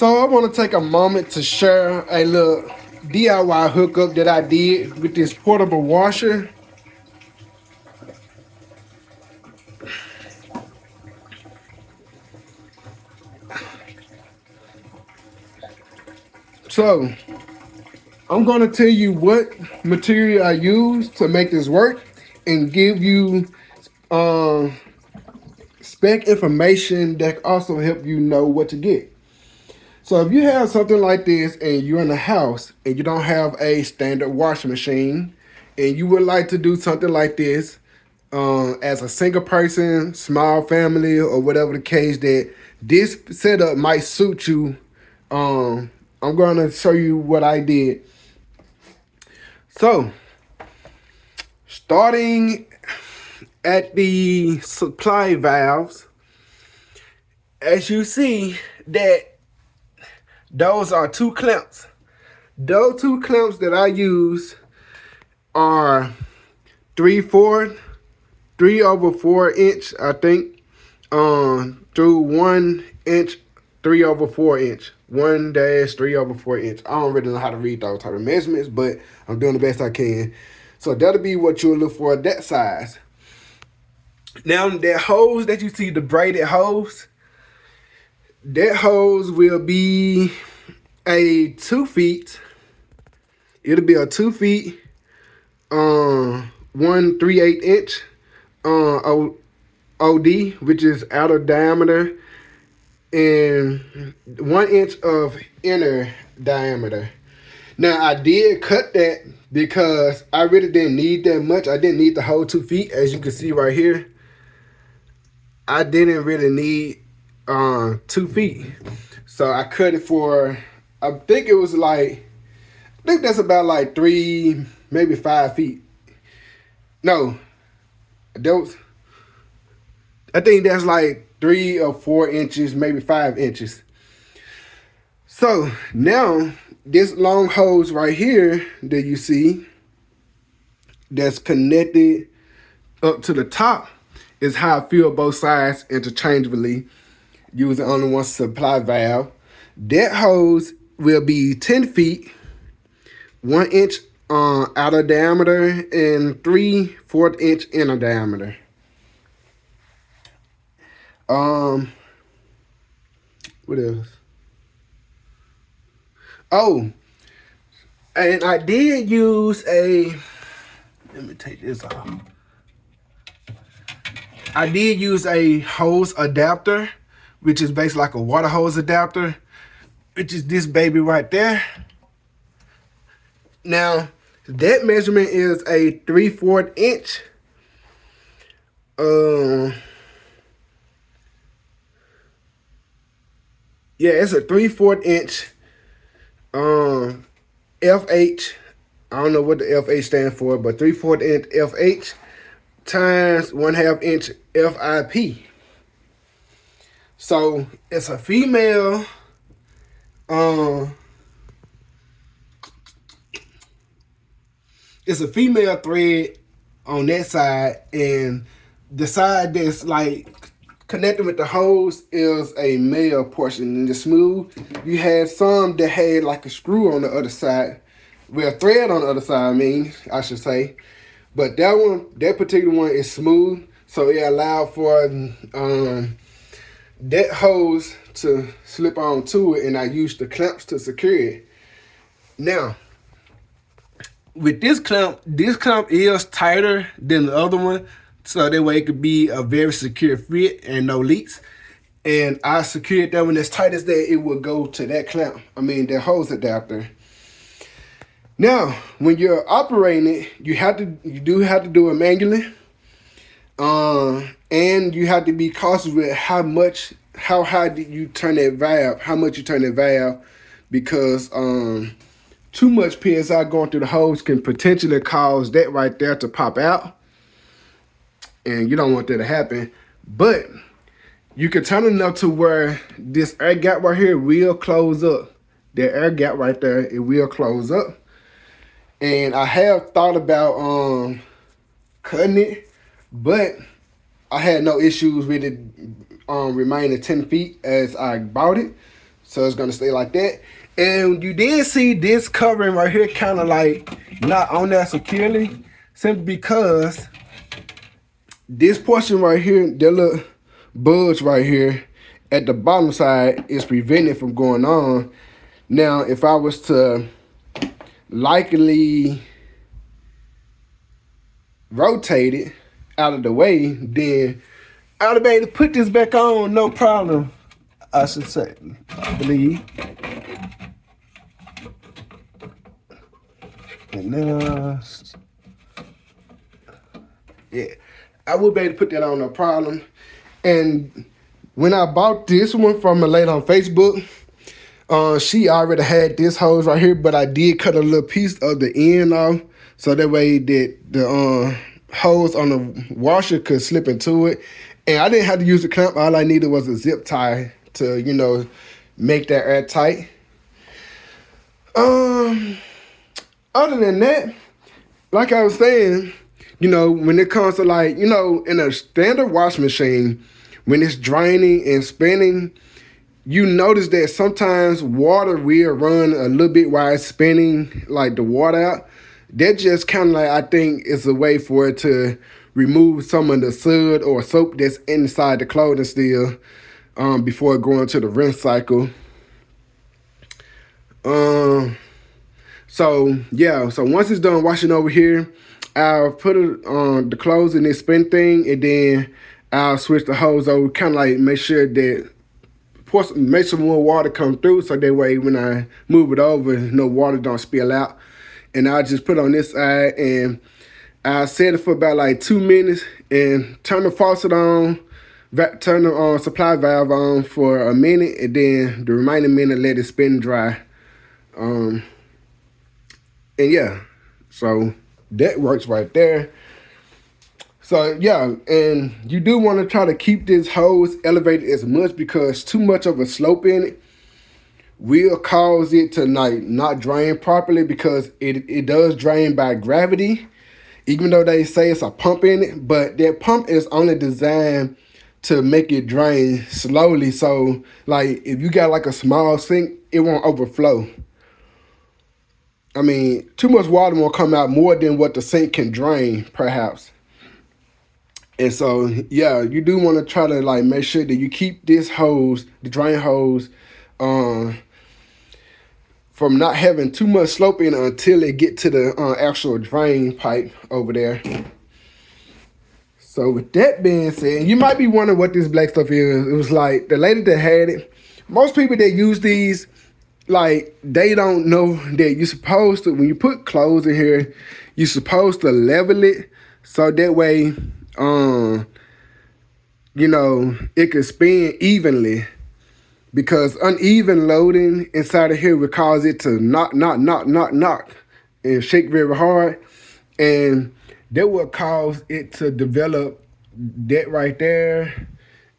So I want to take a moment to share a little DIY hookup that I did with this portable washer. So I'm going to tell you what material I used to make this work and give you um, spec information that also help you know what to get. So if you have something like this and you're in a house and you don't have a standard washing machine and you would like to do something like this as a single person, small family, or whatever the case, that this setup might suit you, I'm going to show you what I did. So starting at the supply valves, as you see that those are two clamps. Those two clamps that I use are 3/4 inch, I think, through 1 inch, 3/4 inch, 1-3/4 inch. I don't really know how to read those type of measurements, but I'm doing the best I can. So that'll be what you'll look for, that size. Now that hose that you see, the braided hose, that hose will be a 2 feet. It'll be a 2 feet, 1/3/8 inch OD, which is outer diameter, and 1 inch of inner diameter. Now I did cut that because I really didn't need that much. I didn't need the whole 2 feet, as you can see right here. I didn't really need 2 feet, so I cut it for, I think it was like, I think that's about like 3, maybe 5 feet. No, those, I think that's like 3 or 4 inches, maybe 5 inches. So now this long hose right here that you see that's connected up to the top is how I fill both sides interchangeably using only one supply valve. That hose will be 10 feet, 1 inch outer diameter, and 3/4 inch inner diameter. What else? Oh, and I did use a, let me take this off. I did use a hose adapter, which is basically like a water hose adapter, which is this baby right there. Now, that measurement is a 3/4 inch. Yeah, it's a 3/4 inch FH. I don't know what the FH stands for, but 3/4 inch FH times 1/2 inch FIP. So it's a female it's a female thread on that side, and the side that's like connected with the hose is a male portion. And the smooth, you had some that had like a screw on the other side, well, thread on the other side, I should say. But that one, that particular one is smooth, so it allowed for that hose to slip onto it, and I used the clamps to secure it. Now, with this clamp is tighter than the other one, so that way it could be a very secure fit and no leaks. And I secured that one as tight as that it would go to that clamp, that hose adapter. Now, when you're operating it, you do have to do it manually. And you have to be cautious with how high do you turn that valve, how much you turn that valve, because too much PSI going through the hose can potentially cause that right there to pop out. And you don't want that to happen. But you can turn it enough to where this air gap right here will close up. That air gap right there, it will close up. And I have thought about cutting it, but I had no issues with it remaining 10 feet as I bought it. So it's gonna stay like that. And you did see this covering right here kind of like not on there securely, simply because this portion right here, that little budge right here at the bottom side is preventing it from going on. Now, if I was to likely rotate it out of the way, then I would be able to put this back on, no problem. I should say, I believe. And then, yeah, I would be able to put that on, no problem. And when I bought this one from a lady on Facebook, she already had this hose right here, but I did cut a little piece of the end off, so that way that the hose on the washer could slip into it. And I didn't have to use the clamp. All I needed was a zip tie to, make that airtight. Other than that, like I was saying, when it comes to in a standard washing machine, when it's draining and spinning, you notice that sometimes water will run a little bit while it's spinning, like the water out. That just kind of I think is a way for it to remove some of the soot or soap that's inside the clothing still before going to the rinse cycle. So once it's done washing over here, I'll put it on the clothes in this spin thing, and then I'll switch the hose over, kind of make sure that make some more water come through, so that way when I move it over, no water don't spill out. And I'll just put it on this side, and I'll set it for about 2 minutes, and turn the faucet on, turn the supply valve on for a minute, and then the remaining minute let it spin dry. And yeah, so that works right there. So yeah, and you do want to try to keep this hose elevated as much, because too much of a slope in it will cause it to not drain properly, because it does drain by gravity, even though they say it's a pump in it. But that pump is only designed to make it drain slowly. So if you got a small sink, it won't overflow. I mean, too much water won't come out more than what the sink can drain, perhaps. And so, yeah, you do want to try to make sure that you keep this hose, the drain hose, from not having too much slope in it until it get to the actual drain pipe over there. So with that being said, you might be wondering what this black stuff is. It was the lady that had it. Most people that use these, they don't know that you're supposed to, when you put clothes in here, you're supposed to level it, so that way it could spin evenly, because uneven loading inside of here would cause it to knock, and shake very hard, and that will cause it to develop that right there,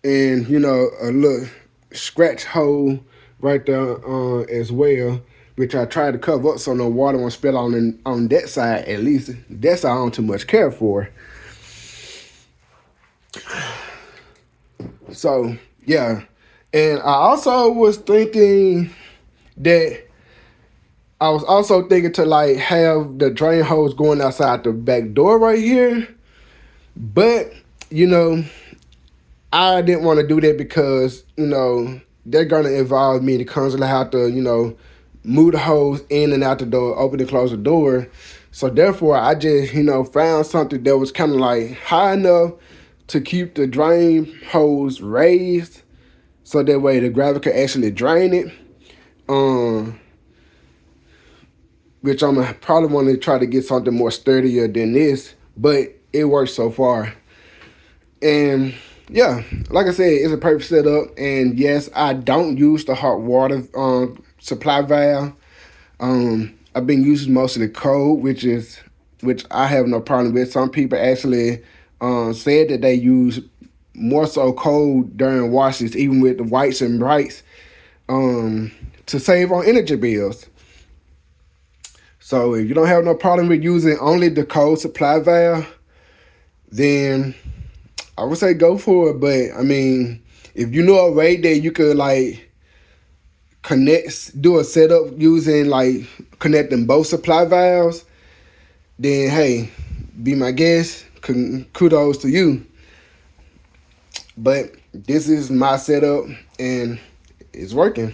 and a little scratch hole right there as well, which I tried to cover up so no water won't spill on that side. At least that side I don't too much care for. So yeah, and I also was thinking that I was also thinking to have the drain hose going outside the back door right here, but I didn't want to do that, because they're gonna involve me to constantly have to move the hose in and out the door, open and close the door. So therefore, I just found something that was kind of high enough to keep the drain hose raised, so that way the gravity could actually drain it. Which I'm probably want to try to get something more sturdier than this, but it works so far. And yeah, like I said, it's a perfect setup. And yes, I don't use the hot water supply valve. I've been using most of the cold, which I have no problem with. Some people actually said that they use more so cold during washes, even with the whites and brights, to save on energy bills. So if you don't have no problem with using only the cold supply valve, then I would say go for it. But I mean, if you know a way that you could do a setup using like connecting both supply valves, then hey, be my guest. Kudos to you. But this is my setup and it's working.